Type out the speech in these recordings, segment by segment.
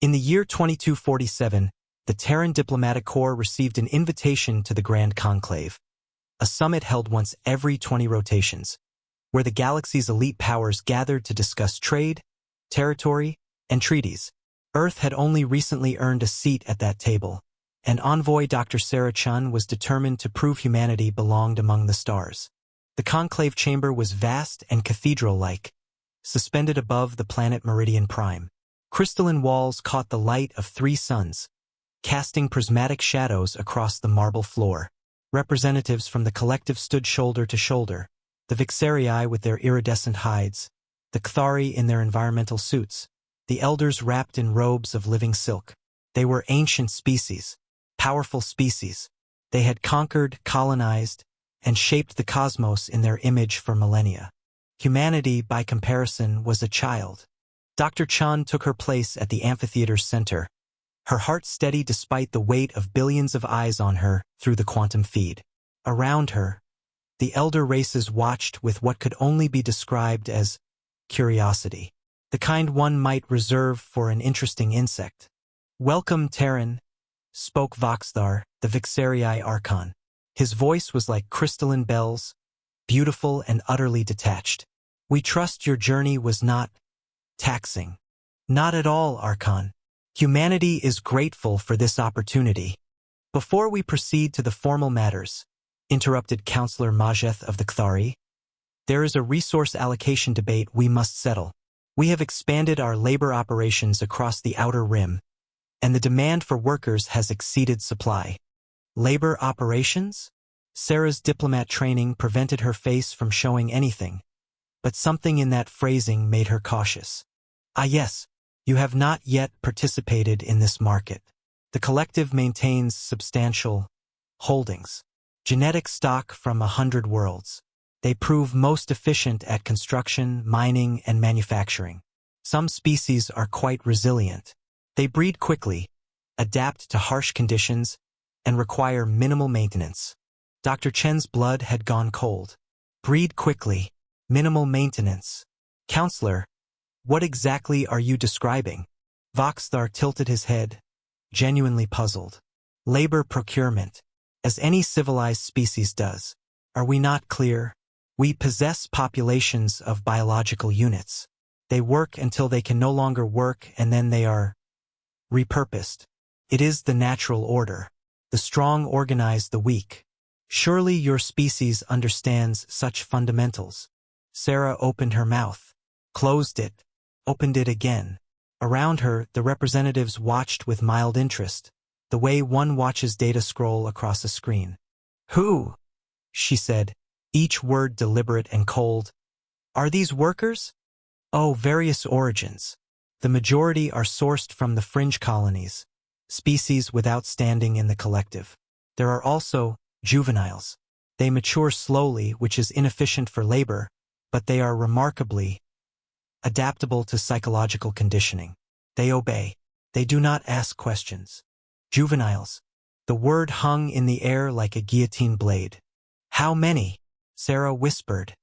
In the year 2247, the Terran Diplomatic Corps received an invitation to the Grand Conclave, a summit held once every 20 rotations, where the galaxy's elite powers gathered to discuss trade, territory, and treaties. Earth had only recently earned a seat at that table, and Envoy Dr. Chen was determined to prove humanity belonged among the stars. The conclave chamber was vast and cathedral-like, suspended above the planet Meridian Prime. Crystalline walls caught the light of 3 suns, casting prismatic shadows across the marble floor. Representatives from the collective stood shoulder to shoulder, the Vixarii with their iridescent hides, the Cthari in their environmental suits, the elders wrapped in robes of living silk. They were ancient species, powerful species. They had conquered, colonized, and shaped the cosmos in their image for millennia. Humanity, by comparison, was a child. Dr. Chen took her place at the amphitheater's center, her heart steady despite the weight of billions of eyes on her through the quantum feed. Around her, the elder races watched with what could only be described as curiosity, the kind one might reserve for an interesting insect. "Welcome, Terran," spoke Voxthar, the Vixarii Archon. His voice was like crystalline bells, beautiful and utterly detached. "We trust your journey was not taxing." "Not at all, Archon. Humanity is grateful for this opportunity." "Before we proceed to the formal matters," interrupted Counselor Majeth of the Cthari, "there is a resource allocation debate we must settle. We have expanded our labor operations across the Outer Rim, and the demand for workers has exceeded supply." "Labor operations?" Sarah's diplomat training prevented her face from showing anything, but something in that phrasing made her cautious. "Ah yes, you have not yet participated in this market. The collective maintains substantial holdings. Genetic stock from 100 worlds. They prove most efficient at construction, mining, and manufacturing. Some species are quite resilient. They breed quickly, adapt to harsh conditions, and require minimal maintenance." Dr. Chen's blood had gone cold. "Breed quickly, minimal maintenance. Counselor, what exactly are you describing?" Voxthar tilted his head, genuinely puzzled. "Labor procurement, as any civilized species does. Are we not clear? We possess populations of biological units. They work until they can no longer work, and then they are repurposed. It is the natural order. The strong organize the weak. Surely your species understands such fundamentals." Sarah opened her mouth, closed it, opened it again. Around her, the representatives watched with mild interest, the way one watches data scroll across a screen. "Who?" she said, each word deliberate and cold. "Are these workers?" "Oh, various origins. The majority are sourced from the fringe colonies, species without standing in the collective. There are also juveniles. They mature slowly, which is inefficient for labor, but they are remarkably adaptable to psychological conditioning. They obey. They do not ask questions." Juveniles. The word hung in the air like a guillotine blade. "How many?" Sarah whispered.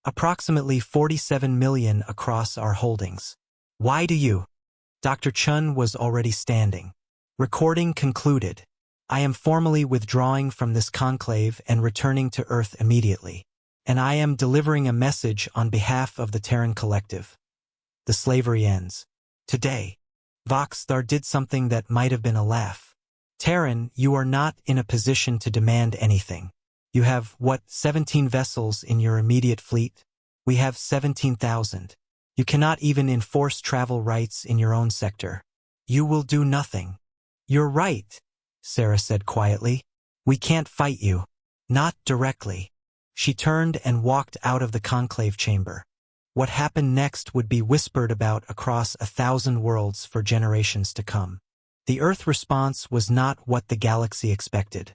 "Approximately 47 million across our holdings." "Why do you?" Dr. Chen was already standing. "Recording concluded. I am formally withdrawing from this conclave and returning to Earth immediately. And I am delivering a message on behalf of the Terran Collective. The slavery ends today." Voxthar did something that might have been a laugh. "Terran, you are not in a position to demand anything. You have, 17 vessels in your immediate fleet? We have 17,000. You cannot even enforce travel rights in your own sector. You will do nothing." "You're right," Sarah said quietly. "We can't fight you. Not directly." She turned and walked out of the conclave chamber. What happened next would be whispered about across 1,000 worlds for generations to come. The Earth response was not what the galaxy expected.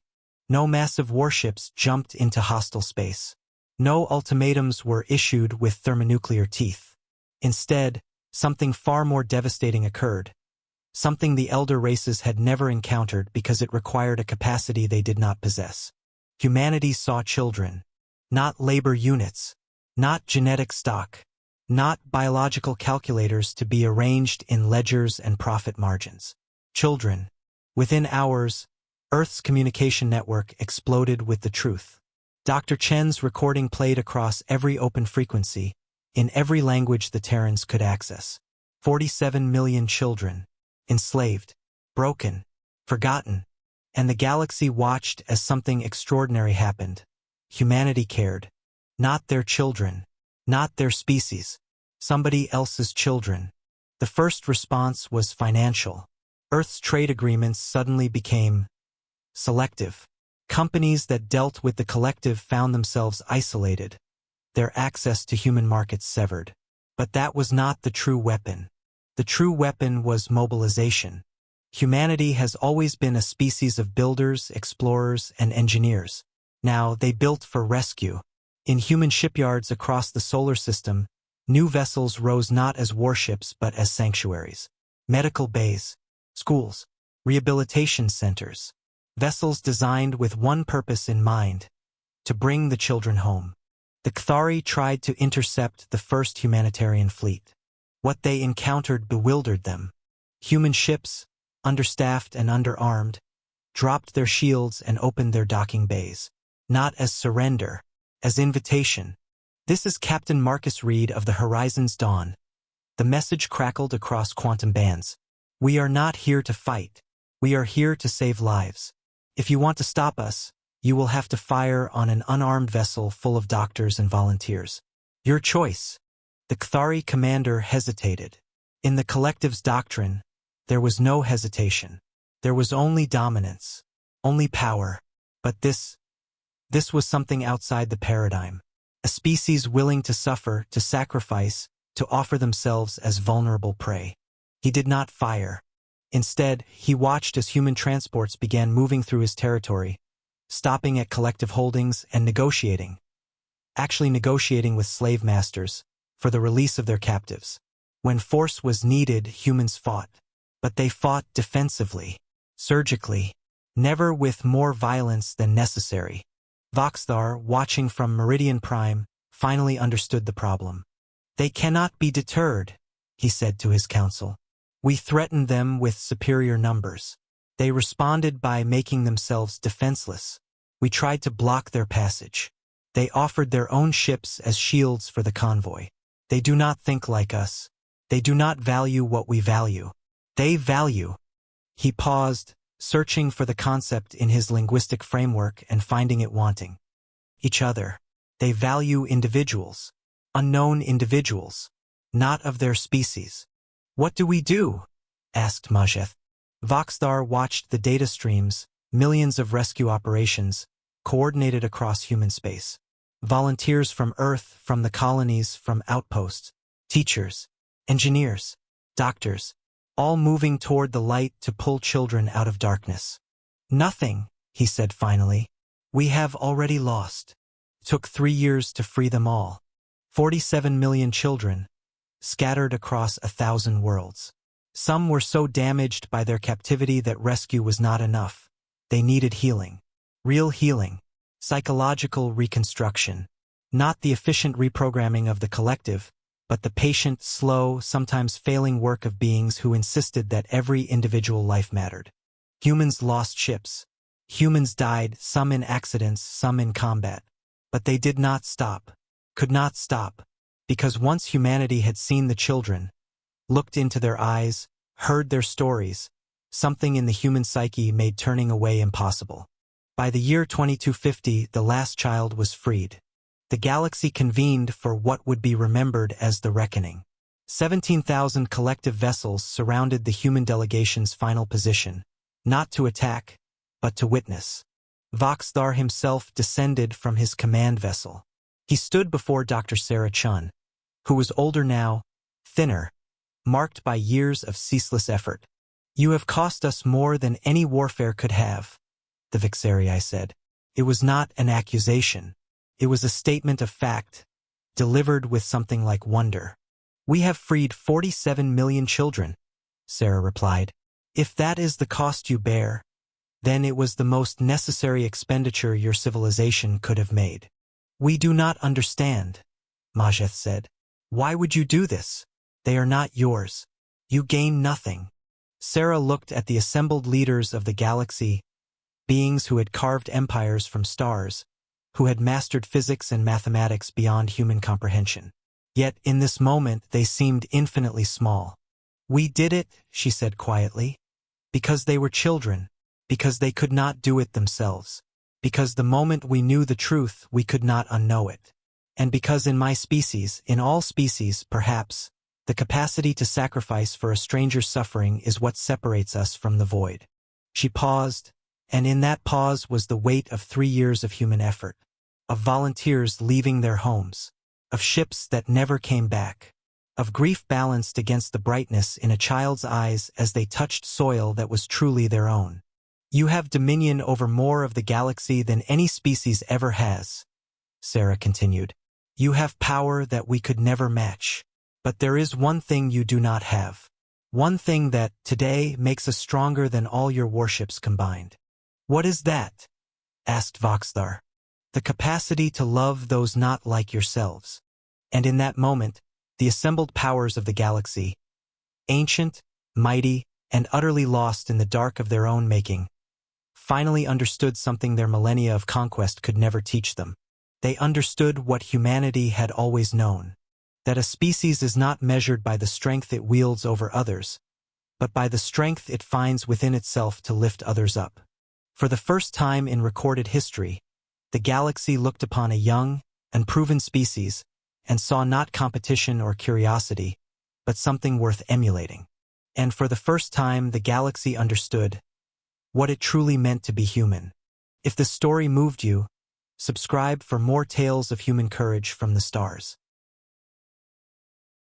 No massive warships jumped into hostile space. No ultimatums were issued with thermonuclear teeth. Instead, something far more devastating occurred. Something the elder races had never encountered because it required a capacity they did not possess. Humanity saw children. Not labor units. Not genetic stock. not biological calculators to be arranged in ledgers and profit margins. Children. Within hours, Earth's communication network exploded with the truth. Dr. Chen's recording played across every open frequency, in every language the Terrans could access. 47 million children, enslaved, broken, forgotten, and the galaxy watched as something extraordinary happened. Humanity cared. Not their children, not their species, somebody else's children. The first response was financial. Earth's trade agreements suddenly became selective. Companies that dealt with the collective found themselves isolated, their access to human markets severed. But that was not the true weapon. The true weapon was mobilization. Humanity has always been a species of builders, explorers, and engineers. Now they built for rescue. In human shipyards across the solar system, new vessels rose not as warships but as sanctuaries. Medical bays, schools, rehabilitation centers. Vessels designed with one purpose in mind, to bring the children home. The Cathari tried to intercept the first humanitarian fleet. What they encountered bewildered them. Human ships, understaffed and underarmed, dropped their shields and opened their docking bays. Not as surrender, as invitation. This is Captain Marcus Reed of the Horizon's Dawn. The message crackled across quantum bands. We are not here to fight. We are here to save lives. If you want to stop us, you will have to fire on an unarmed vessel full of doctors and volunteers. Your choice. The Cathari commander hesitated. In the collective's doctrine, there was no hesitation. There was only dominance, only power. But this was something outside the paradigm. A species willing to suffer, to sacrifice, to offer themselves as vulnerable prey. He did not fire. Instead, he watched as human transports began moving through his territory, stopping at collective holdings and negotiating. Actually negotiating with slave masters for the release of their captives. When force was needed, humans fought. But they fought defensively, surgically, never with more violence than necessary. Voxthar, watching from Meridian Prime, finally understood the problem. They cannot be deterred, he said to his council. We threatened them with superior numbers. They responded by making themselves defenseless. We tried to block their passage. They offered their own ships as shields for the convoy. They do not think like us. They do not value what we value. They value. He paused, searching for the concept in his linguistic framework and finding it wanting. Each other. They value individuals. Unknown individuals. Not of their species. What do we do? Asked Majeth. Voxthar watched the data streams, millions of rescue operations, coordinated across human space. Volunteers from Earth, from the colonies, from outposts, teachers, engineers, doctors, all moving toward the light to pull children out of darkness. Nothing, he said finally. We have already lost. It took 3 years to free them all. 47 million children, scattered across 1,000 worlds. Some were so damaged by their captivity that rescue was not enough. They needed healing. Real healing. Psychological reconstruction. Not the efficient reprogramming of the collective, but the patient, slow, sometimes failing work of beings who insisted that every individual life mattered. Humans lost ships. Humans died, some in accidents, some in combat. But they did not stop. Could not stop. Because once humanity had seen the children, looked into their eyes, heard their stories, something in the human psyche made turning away impossible. By the year 2250, the last child was freed. The galaxy convened for what would be remembered as the Reckoning. 17,000 collective vessels surrounded the human delegation's final position, not to attack, but to witness. Voxthar himself descended from his command vessel. He stood before Dr. Sarah Chen, who was older now, thinner, marked by years of ceaseless effort. You have cost us more than any warfare could have, the Vixarii said. It was not an accusation. It was a statement of fact, delivered with something like wonder. We have freed 47 million children, Sarah replied. If that is the cost you bear, then it was the most necessary expenditure your civilization could have made. We do not understand, Majeth said. Why would you do this? They are not yours. You gain nothing. Sarah looked at the assembled leaders of the galaxy, beings who had carved empires from stars, who had mastered physics and mathematics beyond human comprehension. Yet in this moment they seemed infinitely small. We did it, she said quietly, because they were children, because they could not do it themselves, because the moment we knew the truth we could not unknow it, and because in my species, in all species, perhaps, the capacity to sacrifice for a stranger's suffering is what separates us from the void. She paused, and in that pause was the weight of 3 years of human effort, of volunteers leaving their homes, of ships that never came back, of grief balanced against the brightness in a child's eyes as they touched soil that was truly their own. You have dominion over more of the galaxy than any species ever has, Sarah continued. You have power that we could never match. But there is one thing you do not have. One thing that, today, makes us stronger than all your warships combined. What is that? Asked Voxthar. The capacity to love those not like yourselves. And in that moment, the assembled powers of the galaxy, ancient, mighty, and utterly lost in the dark of their own making, finally understood something their millennia of conquest could never teach them. They understood what humanity had always known. That a species is not measured by the strength it wields over others, but by the strength it finds within itself to lift others up. For the first time in recorded history, the galaxy looked upon a young, unproven species and saw not competition or curiosity, but something worth emulating. And for the first time, the galaxy understood what it truly meant to be human. If the story moved you, subscribe for more tales of human courage from the stars.